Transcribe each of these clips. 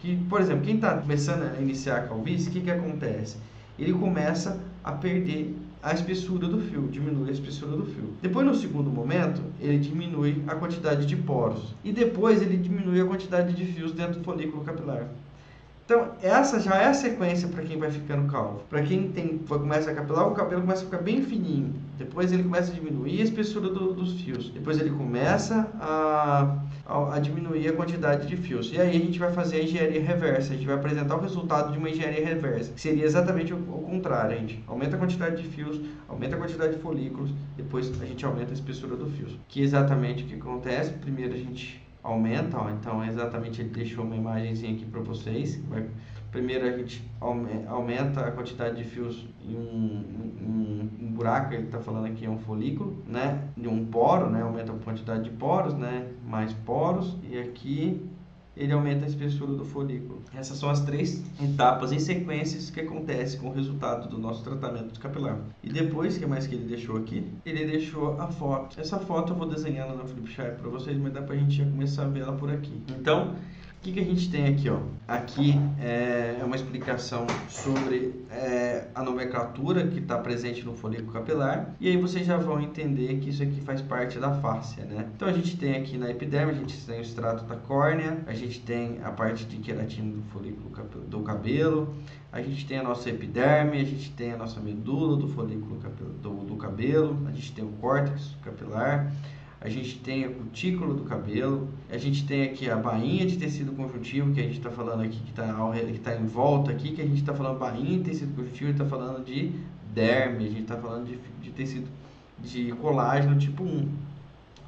Que, por exemplo, quem está começando a iniciar a calvície, o que acontece? Ele começa a perder a espessura do fio, diminui a espessura do fio. Depois, no segundo momento, ele diminui a quantidade de poros. E depois ele diminui a quantidade de fios dentro do folículo capilar. Então, essa já é a sequência para quem vai ficando calvo. Para quem começa a capilar, o cabelo começa a ficar bem fininho. Depois ele começa a diminuir a espessura dos fios. Depois ele começa a diminuir a quantidade de fios. E aí a gente vai fazer a engenharia reversa. A gente vai apresentar o resultado de uma engenharia reversa. Que seria exatamente o contrário. A gente aumenta a quantidade de fios, aumenta a quantidade de folículos, depois a gente aumenta a espessura do fio. Que é exatamente o que acontece. Primeiro a gente aumenta, ó, então exatamente ele deixou uma imagenzinha aqui para vocês. Primeiro a gente aumenta a quantidade de fios em um buraco, ele está falando aqui é um folículo, né? De um poro, né? Aumenta a quantidade de poros, né? Mais poros, e aqui ele aumenta a espessura do folículo. Essas são as 3 etapas em sequências que acontecem com o resultado do nosso tratamento capilar. E depois, o que mais que ele deixou aqui? Ele deixou a foto. Essa foto eu vou desenhar na Flipchart para vocês, mas dá para a gente já começar a ver ela por aqui. Então, o que a gente tem aqui, ó? Aqui é uma explicação sobre a nomenclatura que está presente no folículo capilar, e aí vocês já vão entender que isso aqui faz parte da fáscia, né? Então a gente tem aqui na epiderme, a gente tem o extrato da córnea, a gente tem a parte de queratina do folículo do cabelo, a gente tem a nossa epiderme, a gente tem a nossa medula do folículo do cabelo, a gente tem o córtex capilar, a gente tem a cutícula do cabelo, a gente tem aqui a bainha de tecido conjuntivo, que a gente está falando aqui, que está em volta aqui, que a gente está falando bainha de tecido conjuntivo, está falando de derme, a gente está falando de tecido de colágeno tipo 1.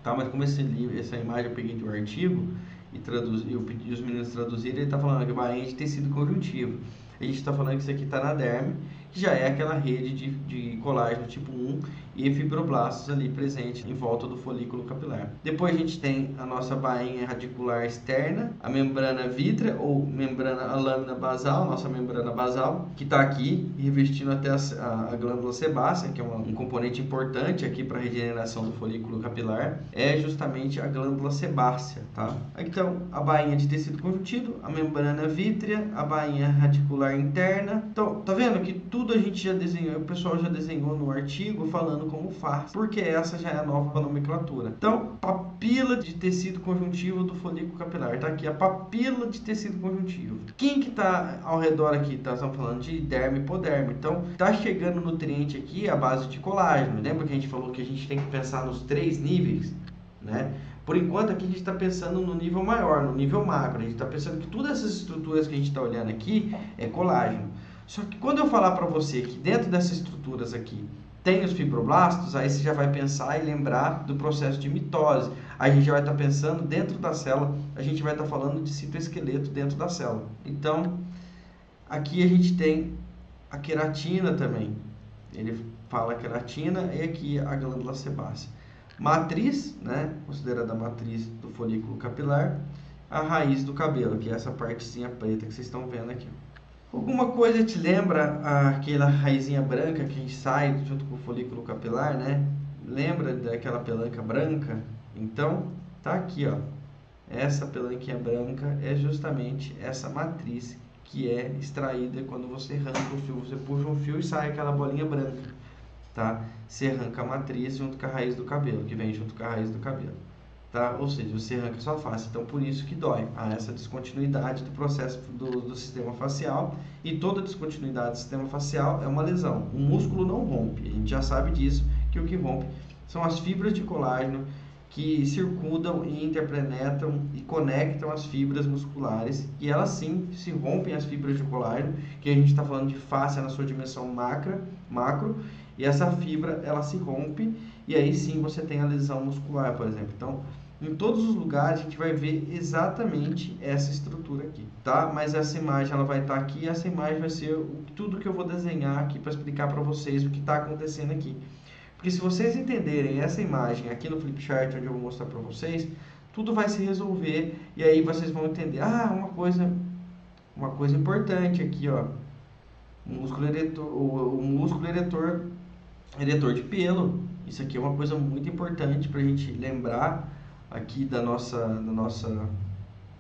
Tá? Mas como essa imagem eu peguei de um artigo e eu pedi os meninos traduzirem, ele está falando que bainha de tecido conjuntivo. A gente está falando que isso aqui está na derme, que já é aquela rede de colágeno tipo 1 e fibroblastos ali presentes em volta do folículo capilar. Depois a gente tem a nossa bainha radicular externa, a membrana vítrea ou a lâmina basal, nossa membrana basal, que está aqui revestindo até a glândula sebácea, que é um componente importante aqui para a regeneração do folículo capilar, é justamente a glândula sebácea, tá? Então, a bainha de tecido conjuntivo, a membrana vítrea, a bainha radicular interna. Então, tá vendo que tudo a gente já desenhou, o pessoal já desenhou no artigo falando como faz, porque essa já é a nova nomenclatura. Então, papila de tecido conjuntivo do folículo capilar, tá aqui a papila de tecido conjuntivo. Quem que tá ao redor aqui? Tá, estamos falando de derme e hipoderme. Então, tá chegando nutriente aqui à base de colágeno. Lembra que a gente falou que a gente tem que pensar nos 3 níveis, né? Por enquanto aqui a gente está pensando no nível maior, no nível macro. A gente está pensando que todas essas estruturas que a gente está olhando aqui é colágeno. Só que quando eu falar para você que dentro dessas estruturas aqui tem os fibroblastos, aí você já vai pensar e lembrar do processo de mitose. Aí a gente já vai estar pensando dentro da célula, a gente vai estar falando de citoesqueleto dentro da célula. Então, aqui a gente tem a queratina também. Ele fala queratina e aqui a glândula sebácea. Matriz, né, considerada a matriz do folículo capilar, a raiz do cabelo, que é essa partezinha preta que vocês estão vendo aqui. Alguma coisa te lembra aquela raizinha branca que sai junto com o folículo capilar, né? Lembra daquela pelanca branca? Então, tá aqui, ó. Essa pelanquinha branca é justamente essa matriz que é extraída quando você arranca o fio. Você puxa um fio e sai aquela bolinha branca. Tá? Você arranca a matriz junto com a raiz do cabelo, que vem junto com a raiz do cabelo, tá? Ou seja, você arranca a sua face, então por isso que dói. Há essa descontinuidade do processo do sistema facial, e toda descontinuidade do sistema facial é uma lesão. O músculo não rompe, a gente já sabe disso, que o que rompe são as fibras de colágeno que circundam e interpenetram e conectam as fibras musculares, e elas sim se rompem as fibras de colágeno, que a gente está falando de face na sua dimensão macro, e essa fibra ela se rompe, e aí sim você tem a lesão muscular, por exemplo. Então, em todos os lugares a gente vai ver exatamente essa estrutura aqui, tá? Mas essa imagem ela vai estar aqui, e essa imagem vai ser tudo que eu vou desenhar aqui para explicar para vocês o que está acontecendo aqui. Porque se vocês entenderem essa imagem aqui no Flipchart, onde eu vou mostrar para vocês, tudo vai se resolver, e aí vocês vão entender, uma coisa importante aqui, ó, o músculo eretor de pelo. Isso aqui é uma coisa muito importante para a gente lembrar aqui da nossa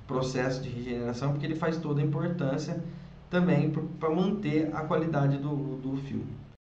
processo de regeneração, porque ele faz toda a importância também para manter a qualidade do fio.